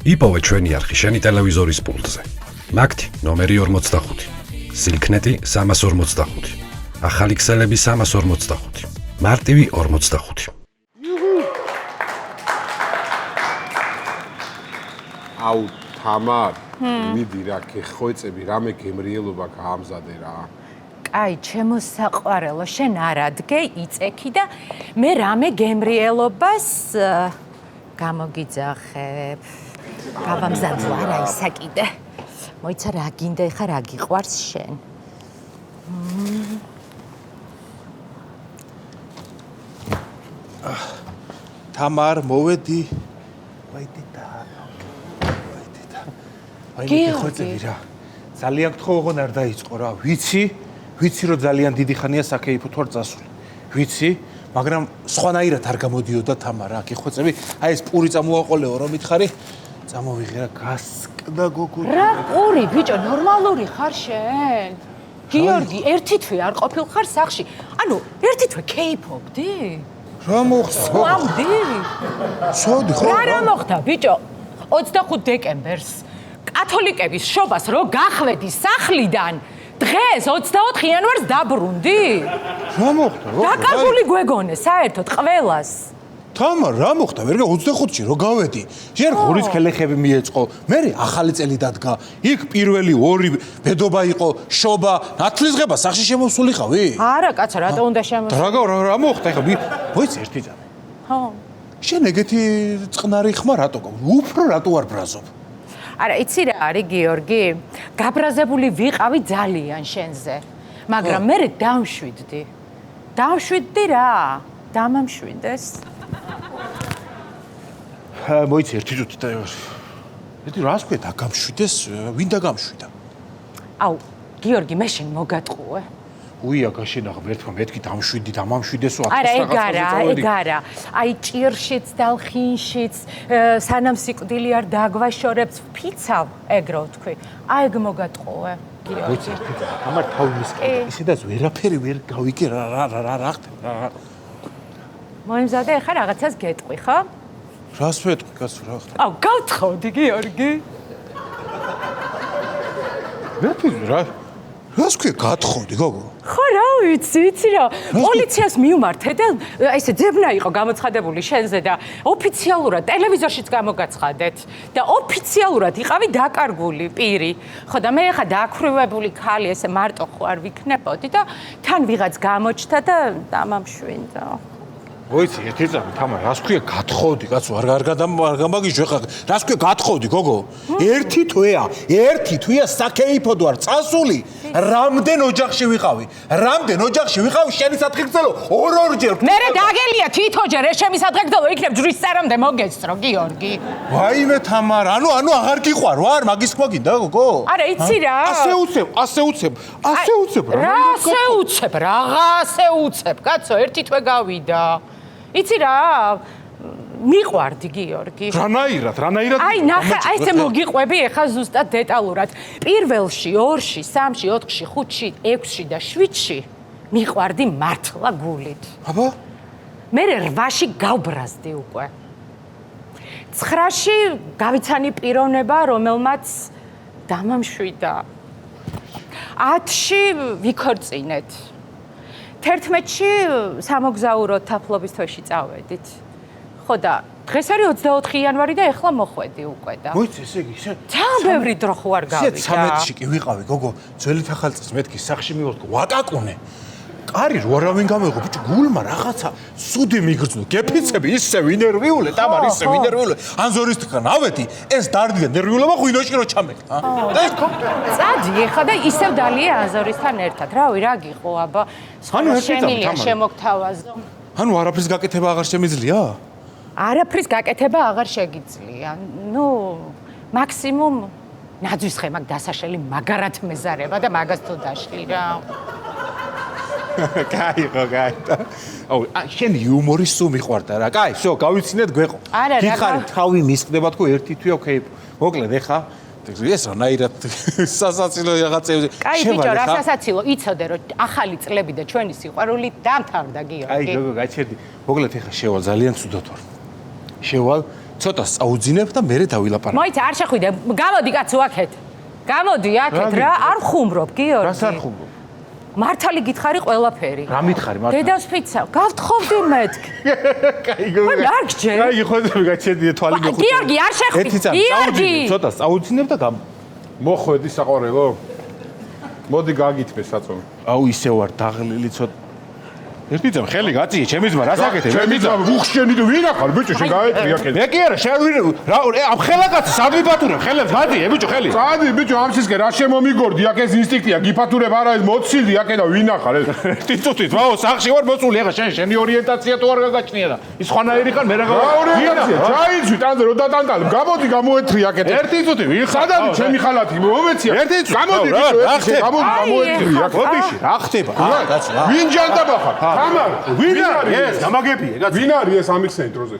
იპოვე ჩვენი არხი შენი ტელევიზორის პულტზე. მაგთი ნომერი 45, სილქნეტი 345, ახალი ქსელები 345, მარტივი 45. აუ თამარ, მიდი რა გეხვეწები, რამე გემრიელობა გაამზადე რა. აი, ჩემო საყვარელო, შენ არ ადგე, იწექი და მე რამე გემრიელობას გამოგიძახებ. გავამზადო არა ისა კიდე. მოიცა რა გინდა ხა რა გიყვარს შენ. თამარ, მოვედი. აი გეხვეწები რა. ძალიან გთხოვ ოღონ არ დაიწყო რა. ვიცი რომ ძალიან დიდი ხანია საქეიფო თوار წასული. ვიცი, მაგრამ სხვანაირად არ გამოდიოდა თამარ რა. გეხვეწები, აი ეს პური წამოაყოლეო რომ მითხარი. წამოვიღე რა გასკდა გოგო. რა პური, ბიჭო, ნორმალური ხარ შენ? გიორგი, ერთი თვე არ ყოფილხარ სახში. ანუ, ერთი თვე კეიფობდი? რა მოხდა? სვამდი? სვამდი ხო? რა მოხდა, ბიჭო? 25 დეკემბერს კათოლიკების შობას რო გახლედი სახლიდან, დღეს 24 იანვარს დაბრუნდი? რა მოხდა? დაკარგული გვეგონე საერთოდ ყველას. თამარ, რა მოხდა? ვერგა 25-ში რო გავედი. ჯერ ღურის ქელეხები მიეწყო, მერე ახალი წელი დადგა. იქ პირველი ორი ბედობა იყო, შობა, ნათლისღება სახში შემოსულიყავი? არა, კაცო, რატო უნდა შემოსული? რა მოხდა? ეხლა მოიც ერთი ძამე. ხო. შენ ეგეთი წყნარი ხმა რატო გაქვს? უფრო რატო არ ბრაზობ? არა, იცი რა არის გიორგი? გაბრაზებული ვიყავი ძალიან შენზე. მაგრამ მე დამშვიდდი. დამშვიდდი რა. დამამშვიდეს. მოიცი ერთი წუთი და ერთი რას ქვია დაგამშვიდეს? ვინ დაგამშვიდა? აუ, გიორგი, მე შენ მოგატყუე. უია გაშენაღ ერთმა მეთქი დამშვიდი, დამამშვიდესო არა, ეგ არა. აი ჭირშიც და ლხინშიც სანამ სიკვდილი არ დაგვაშორებს ფიცავ, ეგრო თქვი. აი ეგ მოგატყუე, გიორგი. მოიცი ერთი წუთი, ამარ თავი მისკენ. ისედაც ვერაფერი ვერ გავიგე რა ხდება. მოიმზადე, ხა რაღაცას გეტყვი, ხო? რას ვეტყვი, კაცო, რა ხდება? აუ, გავთხოვდი, გიორგი. რას ქვია გათხოვდი, გოგო? ხო, რა ვიცი რა. პოლიციას მივმართე და ესე ძებნა იყო გამოცხადებული შენზე და ოფიციალურად ტელევიზორშიც გამოგაცხადეთ და ოფიციალურად იყავი დაკარგული პირი. ხო და მე ხა დააქრევებული ქალი ესე მარტო ხო არ ვიქნებოდი და თან ვიღაც გამოჩნდა და დამამშვიდდა. მოიცი, ერთი წამი, თამარ, რას ქვია გათხოვდი, კაცო, არ გამაგიჟო ხა. რას ქვია გათხოვდი, გოგო? ერთი თვეა საქეიფოდ ვარ წასული. რამდენ ოჯახში ვიყავი? შენი სათხილწელო ორჯერ. მე დაგელია თითოჯერ ეს ჩემი სათხილწელო იქნებ ჯვრის წარამდე მოგეცრო, გიორგი. ვაიმე თამარ, ანუ აღარ გიყვარ ვარ, მაგის თქვა გინდა, გოგო? არა, იცი რა. ასე უცებ. რა ასე უცებ, კაცო, ერთი თვე გავიდა. იცი რა, მიყვარდი გიორგი. რანაირად? აი, ნახე, აი ესე მოგიყვები ახლა ზუსტად დეტალურად. პირველში, 2-ში, 3-ში, 4-ში, 5-ში, 6-ში და 7-ში მიყვარდი მართლა გულით. აბა? მე 8-ში გავბრაზდი უკვე. 9-ში გავიცანი პიროვნება, რომელმაც დამამშვიდა. 10-ში ვიქორწინეთ. 11-ში სამოგზაურო თაფლობის თვეში წავედით. ხო და დღეს არის 24 იანვარი და ეხლა მოხვედი უკვე და. მოიცი, ესე იგი, შენ ძალიან ბევრი დრო ხო არ გავიდა. 13-ში კი ვიყავი, გოგო, ძველი ახალწელს მეთქი სახში მივოდგო, ვაკაკუნე. კარი რო არავინ გამეღო, ბიჭო, გულმა რაღაცა სუდი მიგრძნო. გეფიცები ისე ვინერვიულე, თამარ ისე ვინერვიულე. ანზორისთგან ავედი, ეს დარდია ნერვიულობა ღვინოში რო ჩამეკდა. და ეს წადი ეხლა და ისევ დალია ანზორისთან ერთად. რავი, რა გიყო აბა? შემილია შემოგთავაზო. ანუ არაფრის გაკეთება აღარ შემიძლია? არაფრის გაკეთება აღარ შეგიძლია. ნუ მაქსიმუმ ნაძვის ხემაკ დასაშელი მაგარად მეზარება და მაგას თუ დაშლი რა. კაი. აუ, შენ იუმორი სულ მიყვარდა რა. კაი, всё, გავიცინეთ გვეყო. გიხარი თავი მისხდება თქო ერთი თვე ოკეი. მოკლედ ეხა ეს რანაირად სასაცილო რაღაცეებზე. კაი, ბიჭო, რა სასაცილო, იცოდე რომ ახალი წლები და ჩვენი სიყვარული დამთავრდა, გიორგი. აი, გოგო, გაჩერდი. მოკლედ ეხა შევა ძალიან ცუდად ვარ. შევალ, ცოტა წაუძინებ და მერე დავილაპარაკ. მოიცა არ შეხვიდე, გამოდი კაცო აქეთ. გამოდი აქეთ რა, არ ხუმრობ, გიორგი. რას არ ხუმრობ? მართალი გითხარი ყველაფერი. რა მითხარი მართალი? დედას ფიცა, გავთხოვდი მეთქ. კაი არ გჯერ. კაი ხოძები გაჩედია თვალი მეხუთე. გიორგი არ შეხვიდე. გიორგი. ცოტა წაუძინებ და მოხვედი საყურებო. მოდი გაგითბე საწოლი. აუ ისე ვარ დაღლილი ცოტა. ერთი ძმა ხელი გაწიე, ჩემი ძმა რას აკეთებ? ჩემი ძმა უხშენი და ვინ ახარ ბიჭო შენ გაეტრი აქეთ. მე კი არა, შენ რა ამ ხელაკაცი სად ვიფათურებ? ხელებს გაძიე, ბიჭო ხელი. წადი ბიჭო ამსისკენ რა შემომიგორდი აქ ეს ინსტინქტია გიფათურებ არა ეს მოცილდი აქე და ვინ ახარ ეს. ტიტუტით, ვაო, სახში ვარ მოწული, ახლა შენი ორიენტაცია თუ არ გაგაჩნია და ის ხვანაერი ხარ, მე რა ორიენტაცია ჩაიცვი ტანზე რო დატანტალებ გამოდი გამოეთრი აქეთ. ერთი წუთი ვინ ხარ? სადავი ჩემი ხალათი მომეცია. ერთი წუთი გამოდი ბიჭო ერთი გამოდი გამოეთრი აქ. ოდიში, რა ხდება? რა კაცო, რა. ვინ ჯანდაბა ხარ? თამარ ვინ არის ეს? გამაგებიე, კაცო. ვინ არის ეს ამიხსენი დროზე?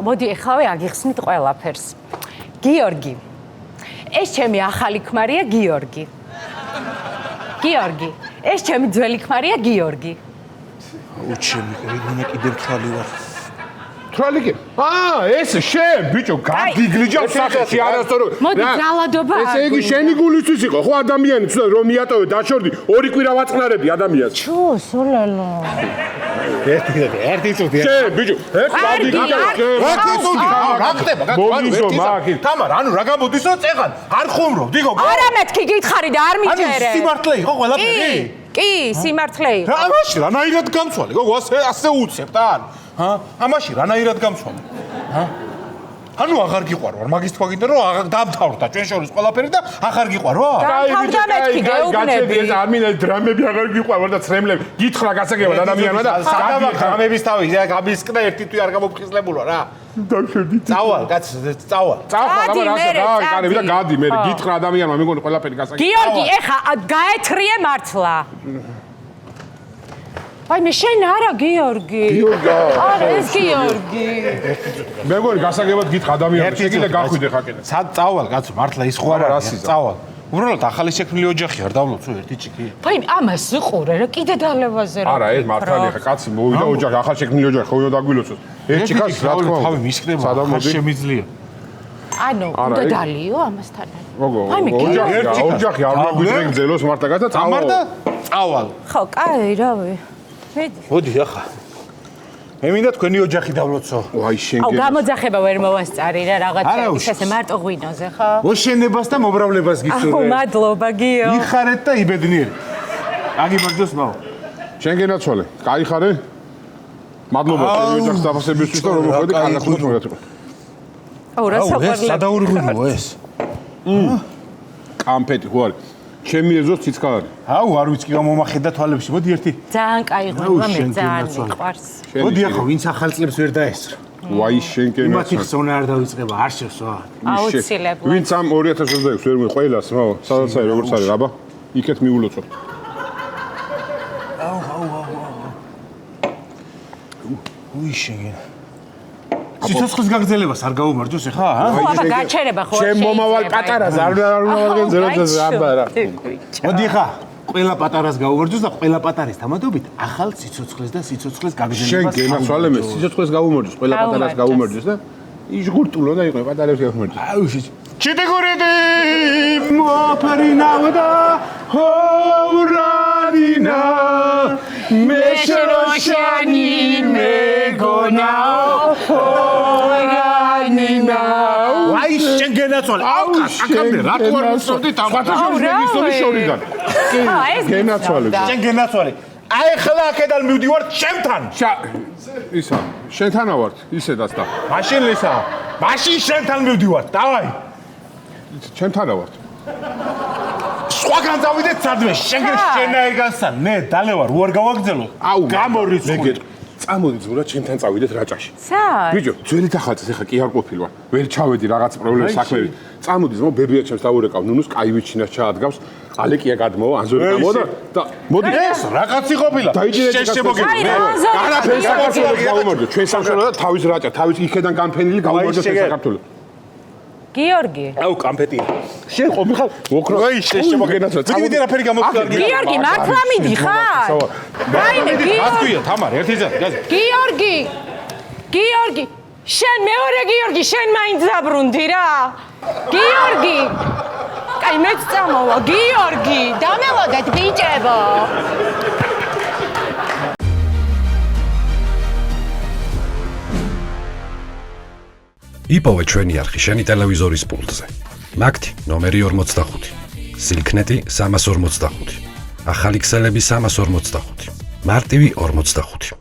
მოდი ეხავე აგიხსნით ყველაფერს. გიორგი. ეს ჩემი ახალი ქმარია გიორგი. გიორგი. ეს ჩემი ძველი ქმარია გიორგი. უჩემი, რეგონა კიდევ თვალი ვარ. თვალი კი? ეს შენ ბიჭო გაგიგლიჯავ სახეში არასწორო. მოდი ძალადობა არ ესე იგი შენი გულისთვის იყო ხო ადამიანი ცუდა რომ მიატოვე დაშორდი ორი კვირა ვაწყნარები ადამიანს. ჩუ სულელო. ერთი წუთი. შენ ბიჭო ეს გაგიგლიჯავ. ერთი წუთი. რა ხდება? თამარ, ანუ რა გამოდის რომ წეღან? არ ხუმრობ, დიგო. არა მეთქი გითხარი და არ მიჯერე. ანუ სიმართლე იყო ყველაფერი? კი, სიმართლე იყო. რა ამაში რანაირად გამცვალე? გოგო ასე უცებთ ან? ამაში რანაირად გამცვალე? ანუ აღარ გიყვარვარ, მაგის თქვა გინდა რომ დამთავრდა ჩვენ შორის ყველაფერი და აღარ გიყვარვარ? დავთავრდა მეთქი გეუბნები. ეს არმინე დრამები აღარ გიყვარვარ და ცრემლები. გითხრა გასაგებად ადამიანმა და სადავარ დრამების თავი გამისკდა ერთი თვი არ გამოფხიზლებულა რა. დავშევდი. წავალ, კაც, წავალ. წახვალ გადი, აბა მერე, რასა გაყარები და წადი. გადი მე გითხრა ადამიანმა მეგონი ყველაფერი გასაგებად. გიორგი, ეხა გაეთრიე მართლა. აი მე შენ არა გიორგი. არა ეს გიორგი. მეგონი გასაგებად გითხრა ადამიანმა შეგიძლია გახვიდე ხაკედა. სად წავალ, კაცო, მართლა ის ხო არ აბა, არის? რასიზა? წავალ. უბრალოდ ახალი შექმნილი ოჯახი არ დავლოცო ერთი ჩიქი. აი ამას უყურე რა კიდე დალევაზე რა. არა ეს მართალია ხა კაცი მოვიდა ოჯახი ახალ შექმნილი ოჯახი ხო უნდა დაგვილოცოს. ერთი კაცი რა თქმა უნდა თავი მისკდება, სადავ ხარ მოდი. შემიძლია. ანუ არა, უნდა ეს- დალიო ამასთან. მოგო აი, მე ოჯახი არ მაგვიძრენ გძელოს მარტა გაცა წამარ და წავალ. ხო, კაი, რავი. მედი. მოდი ახლა. მე მინდა თქვენი ოჯახი დავლოცო. ვაი შენ აუ გამოძახება ვერ მოვასწარი რა რაღაცა არა, ის ესე მარტო ღვინოზე ხო? მოშენებას და მობრავლებას აუ გიწურე. მადლობა გიო. იხარეთ და იბედნიერეთ. აგიბარჯოს მაო. შენ გენაცვალე კაი ხარე მადლობა ჩემი ოჯახს დაფასებისთვის და რომ მოხვედი კანახულით მოგეთრო აუ რა საყვარლად. სადაურღვინოა ეს. კამფეტი ხო არის ჩემი ეზოს ციცკა არის აუ არ ვიცი რომ მომახედა თვალებში. მოდი ერთი. ძალიან კაი აუ, ღვინოა მე შენ ძალიან გენაცვალე. მიყვარს. მოდი ახლა ვინც ახალ წლებს ვერ დაესწრო. ვაი შენ იმათი გენაცვალე ხსოვნა არ დავიწყება, არ შევსვა. აუცილებლად. ვინც ამ 2026 ვერ მოყოლას რა სადაც არის როგორც არის აბა იქეთ მიულოცოთ უი შენ. სიცოცხლის გაგრძელებას არ გაუმარჯოს ახლა, ა? ხო, აბა გაჩერება ხო? ჩემ მომავალ პატარას არ მომავალ გენძელოს აბა რა მოდი ახლა ყველა პატარას გაუმარჯოს და ყველა პატარის თამადობით ახალ სიცოცხლეს და სიცოცხლეს შენ გაგრძელებას გენაცვალე მე სიცოცხლეს გაუმარჯოს ყველა პატარას გაუმარჯოს და იჟღურტულო და იყო პატარებს გაუმარჯოს აუ შე ჩიტიგურიდი მოფერინავდა ჰოვრადინა მეშროშანი მეგონაო ჰოვრადინა ვაი შენ გენაცვალე აუ აკამდე რა თუ არ მოსწოდი თამაში ისორი შორიდან გენაცვალე შენ გენაცვალე აი ხლა აქედან მივდივარ ჩემთან ისა შენთანა ვარ ისედაც და მაშინ ლისა მაშინ შენთან მივდივარ დავაი ჩემთანა ვარ სხვაგან დავიდეთ სადმე შენ შენაირგანსთან მე დალევარ უარ გავაგზელო აუ გამორიცხული წამოდი ზურა ჩემთან წავიდეთ რაჭაში სად? ბიჭო ძველი დახალწეს ახლა კი არ ყოფილვარ ვერ ჩავედი რაღაც პრობლემის საქმეები წამოდი ზმო ბებია ჩემს დაურეკავ ნუნუს კაი ვიჩინას ჩაადგავს ალეკია გადმოვა ანზორი გამოვა და მოდი ეს რაღაცი ყოფილა დაიჭირეთ აი, ანზორი არაფერი საქართველოს გაუმარჯო ჩვენ სამშობლო და თავის რაჭა თავის იქედან გამფენილი გაუმარჯო საქართველოს გიორგი. აუ კამფეტია შენ ხო მიხარ ოქრო აი შენ შემოგენაცვალე წავიდი რაფერი გამოგხარ გიორგი, მართლა მიდიხარ? დაინე, გასგვია გიორგი. თამარ ერთი ძა გიორგი. გიორგი. შენ მეორე გიორგი, შენ მაინც დაბრუნდი რა. გიორგი. კაი, მეც წამოვა, გიორგი, დამელოდეთ ბიჭებო. იპოვე ჩვენი არხი შენი ტელევიზორის პულტზე. მაგთი ნომერი 45. სილქნეტი 345. ახალი ქსელები 345. მარტივი 45.